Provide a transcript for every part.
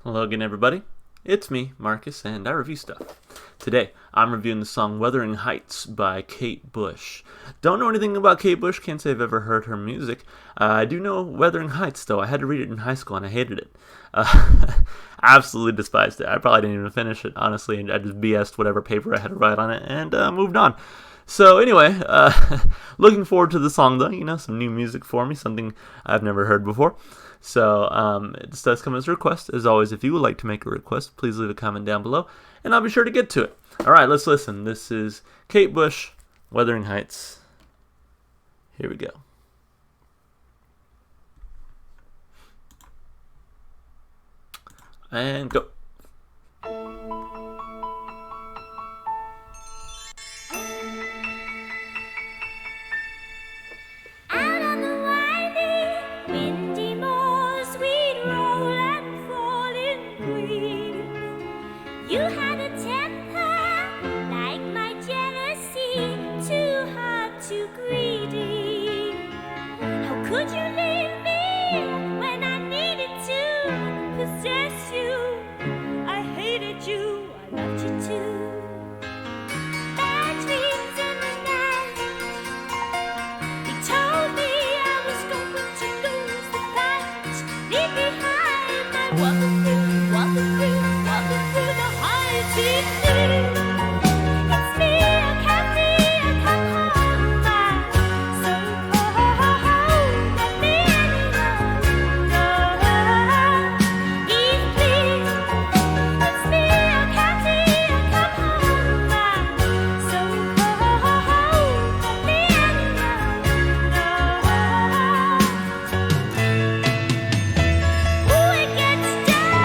Hello again, everybody. It's me, Marcus, and I review stuff. Today, I'm reviewing the song Wuthering Heights by Kate Bush. Don't know anything about Kate Bush, can't say I've ever heard her music. I do know Wuthering Heights, though. I had to read it in high school, and I hated it. Absolutely despised it. I probably didn't even finish it, honestly, and I just BS'd whatever paper I had to write on it, and moved on. So anyway, looking forward to the song, though. Some new music for me, something I've never heard before. So this does come as a request. As always, if you would like to make a request, please leave a comment down below, and I'll be sure to get to it. All right, let's listen. This is Kate Bush, Wuthering Heights. Here we go. And go. You had a temper like my jealousy, too hard, too greedy. How could you leave me when I needed to possess you? I hated you, I loved you too. Bad dreams in the night. He told me I was going to lose the fight. Leave behind my walking through, walking through, walking through the heights. It's me, I can't see, I come home by so cold. Let me alone. Please, it's me, I can't see, I come home by so cold. Let me alone. Ooh, it gets dark.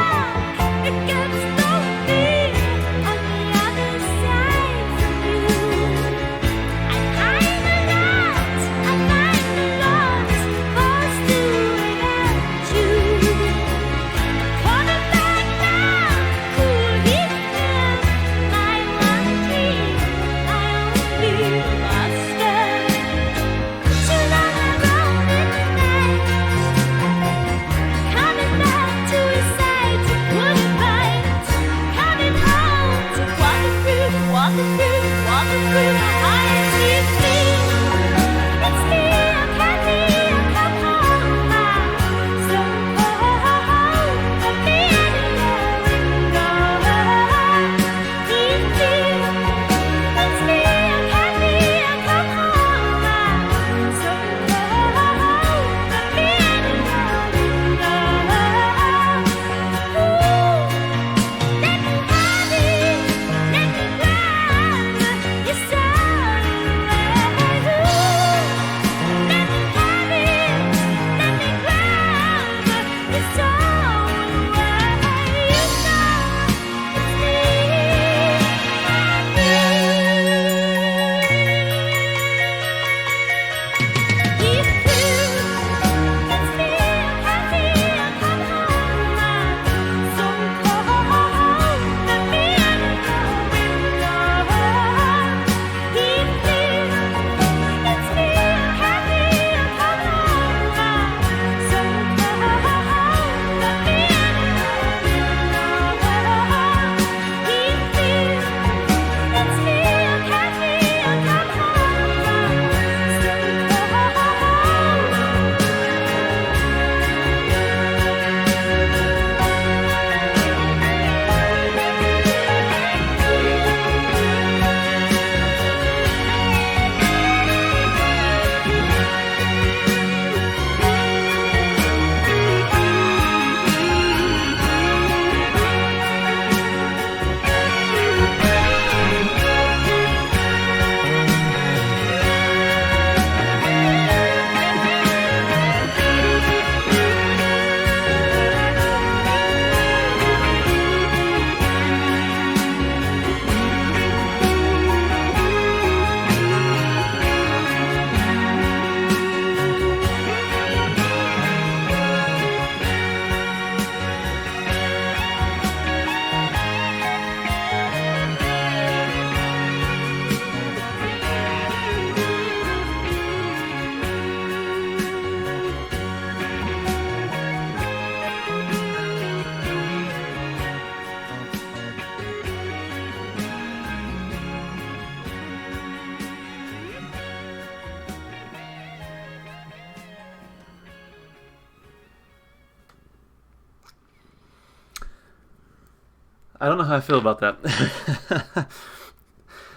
I don't know how I feel about that.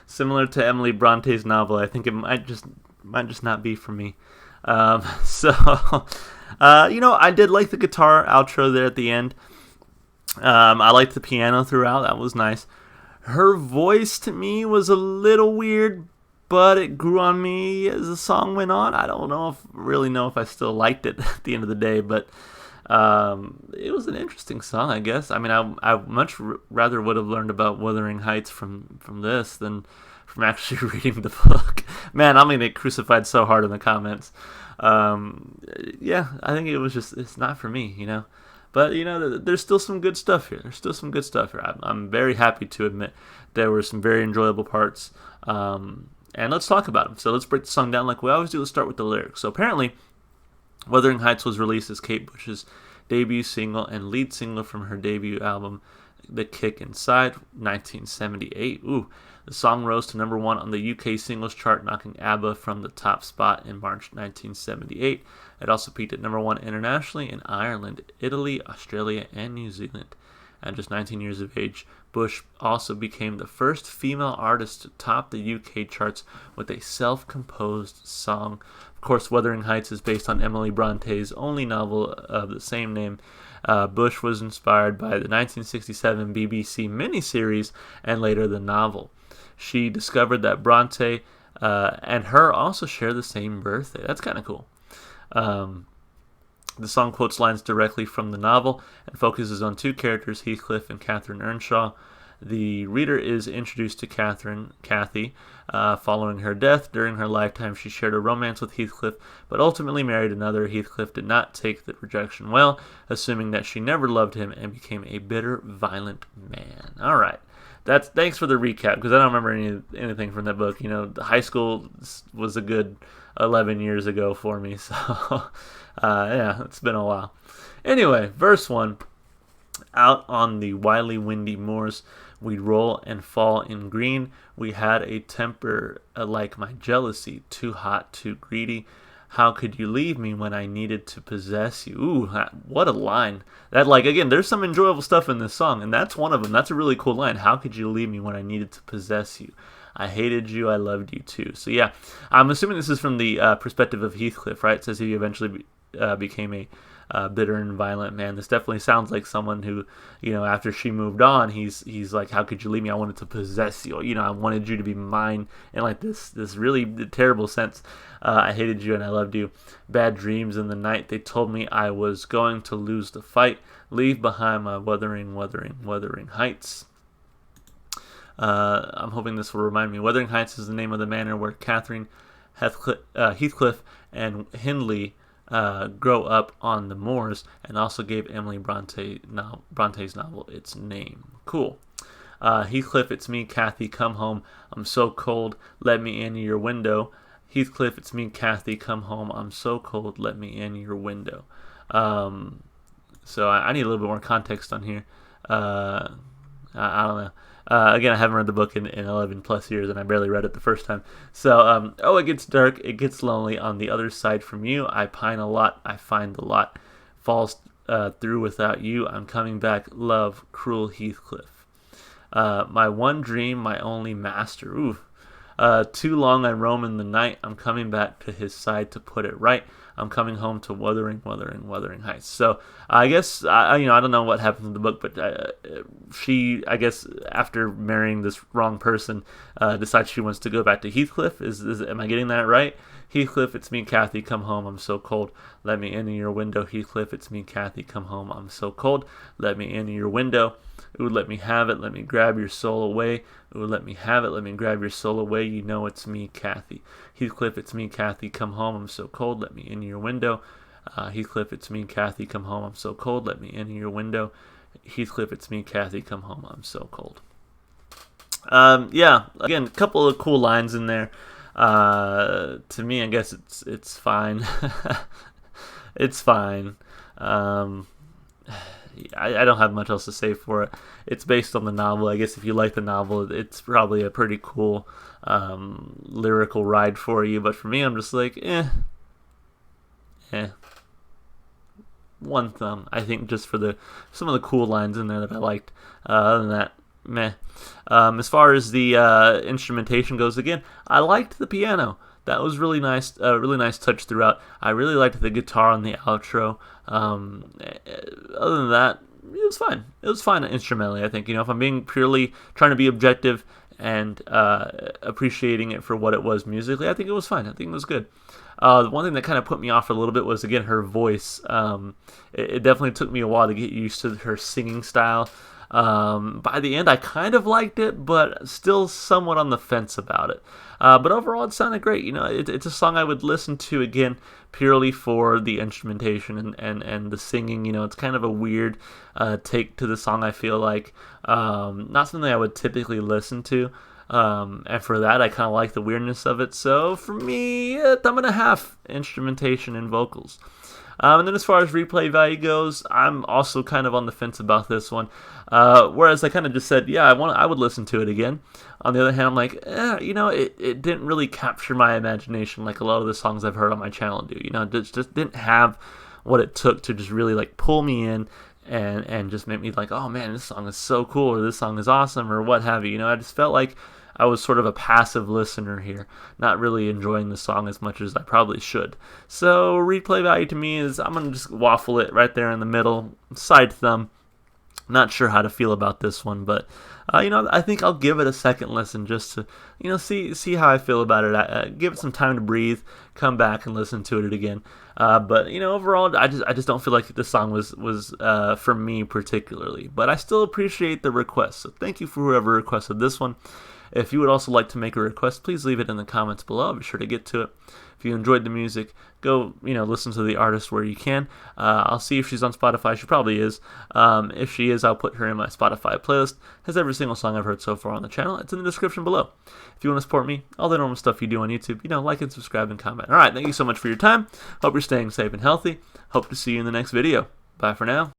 Similar to Emily Bronte's novel, I think it might just not be for me. So, I did like the guitar outro there at the end. I liked the piano throughout. That was nice. Her voice to me was a little weird, but it grew on me as the song went on. I don't really know if I still liked it at the end of the day, but it was an interesting song, I guess. I mean, I much rather would have learned about Wuthering Heights from this than from actually reading the book. Man, I'm gonna get crucified so hard in the comments. Yeah, I think it's not for me. But there's still some good stuff here. I'm very happy to admit there were some very enjoyable parts. And let's talk about them. So let's break the song down like we always do. Let's start with the lyrics. So apparently, Wuthering Heights was released as Kate Bush's debut single and lead single from her debut album, The Kick Inside, 1978. Ooh, the song rose to number 1 on the UK singles chart, knocking ABBA from the top spot in March 1978. It also peaked at number 1 internationally in Ireland, Italy, Australia, and New Zealand. At just 19 years of age, Bush also became the first female artist to top the UK charts with a self-composed song. Of course, Wuthering Heights is based on Emily Bronte's only novel of the same name. Bush was inspired by the 1967 BBC miniseries and later the novel. She discovered that Bronte and her also share the same birthday. That's kind of cool. The song quotes lines directly from the novel and focuses on 2 characters, Heathcliff and Catherine Earnshaw. The reader is introduced to Kathy, following her death. During her lifetime, she shared a romance with Heathcliff, but ultimately married another. Heathcliff did not take the rejection well, assuming that she never loved him and became a bitter, violent man. All right. Thanks for the recap, because I don't remember anything from that book. The high school was a good 11 years ago for me, so yeah, it's been a while. Anyway, verse 1. Out on the wily, windy moors, we'd roll and fall in green. We had a temper like my jealousy, too hot, too greedy. How could you leave me when I needed to possess you? Ooh, what a line. Again, there's some enjoyable stuff in this song, and that's one of them. That's a really cool line. How could you leave me when I needed to possess you? I hated you, I loved you too. So yeah, I'm assuming this is from the perspective of Heathcliff, right? It says he eventually became a bitter and violent man. This definitely sounds like someone who, after she moved on, he's like, how could you leave me? I wanted to possess you. I wanted you to be mine in like this really terrible sense. I hated you and I loved you. Bad dreams in the night. They told me I was going to lose the fight. Leave behind my wuthering heights. I'm hoping this will remind me. Wuthering Heights is the name of the manor where Catherine Heathcliff and Hindley grow up on the moors, and also gave Emily Bronte's novel its name. Cool. Heathcliff, it's me, Kathy, come home. I'm so cold, let me in your window. Heathcliff, it's me, Kathy, come home. I'm so cold, let me in your window. So I need a little bit more context on here. I don't know. Again, I haven't read the book in 11 plus years, and I barely read it the first time. So, it gets dark, it gets lonely. On the other side from you, I pine a lot, I find the lot falls through without you. I'm coming back, love, cruel Heathcliff. My one dream, my only master. Ooh. Too long I roam in the night. I'm coming back to his side to put it right. I'm coming home to Wuthering Heights. So I guess I don't know what happened in the book, but she, I guess, after marrying this wrong person, decides she wants to go back to Heathcliff. Am I getting that right? Heathcliff, it's me, Kathy, come home. I'm so cold. Let me in your window. Heathcliff, it's me, Kathy, come home. I'm so cold. Let me in your window. Ooh, let me have it. Let me grab your soul away. Ooh, let me have it. Let me grab your soul away. You know it's me, Kathy. Heathcliff, it's me, Kathy, come home. I'm so cold. Let me in your window. Heathcliff, it's me, Kathy, come home. I'm so cold. Let me in your window. Heathcliff, it's me, Kathy, come home. I'm so cold. Yeah, again, a couple of cool lines in there. To me, I guess it's fine. It's fine. I don't have much else to say for it. It's based on the novel. I guess if you like the novel, it's probably a pretty cool lyrical ride for you. But for me, I'm just like, one thumb, I think, just for some of the cool lines in there that I liked. Other than that, meh. As far as the instrumentation goes, again, I liked the piano. That was really nice touch throughout. I really liked the guitar on the outro. Other than that, it was fine. It was fine instrumentally, I think. If I'm being purely trying to be objective and appreciating it for what it was musically, I think it was fine. I think it was good. The one thing that kind of put me off a little bit was, again, her voice. It definitely took me a while to get used to her singing style. By the end, I kind of liked it, but still somewhat on the fence about it. But overall, it sounded great. It's a song I would listen to again purely for the instrumentation and the singing. It's kind of a weird take to the song, I feel like. Not something I would typically listen to. And for that, I kind of like the weirdness of it. So for me, a thumb and a half instrumentation and vocals. And then as far as replay value goes, I'm also kind of on the fence about this one. Whereas I kind of just said, yeah, I would listen to it again. On the other hand, I'm like, it didn't really capture my imagination like a lot of the songs I've heard on my channel do. It just didn't have what it took to just really like pull me in and just make me like, oh man, this song is so cool, or this song is awesome, or what have you. I just felt like I was sort of a passive listener here, not really enjoying the song as much as I probably should. So replay value to me is, I'm going to just waffle it right there in the middle, side thumb. Not sure how to feel about this one, but I think I'll give it a second listen just to see how I feel about it. Give it some time to breathe, come back and listen to it again. But overall, I just don't feel like this song was for me particularly. But I still appreciate the request. So thank you for whoever requested this one. If you would also like to make a request, please leave it in the comments below. I'll be sure to get to it. If you enjoyed the music, go listen to the artist where you can. I'll see if she's on Spotify. She probably is. If she is, I'll put her in my Spotify playlist. It has every single song I've heard so far on the channel. It's in the description below. If you want to support me, all the normal stuff you do on YouTube, like and subscribe and comment. All right, thank you so much for your time. Hope you're staying safe and healthy. Hope to see you in the next video. Bye for now.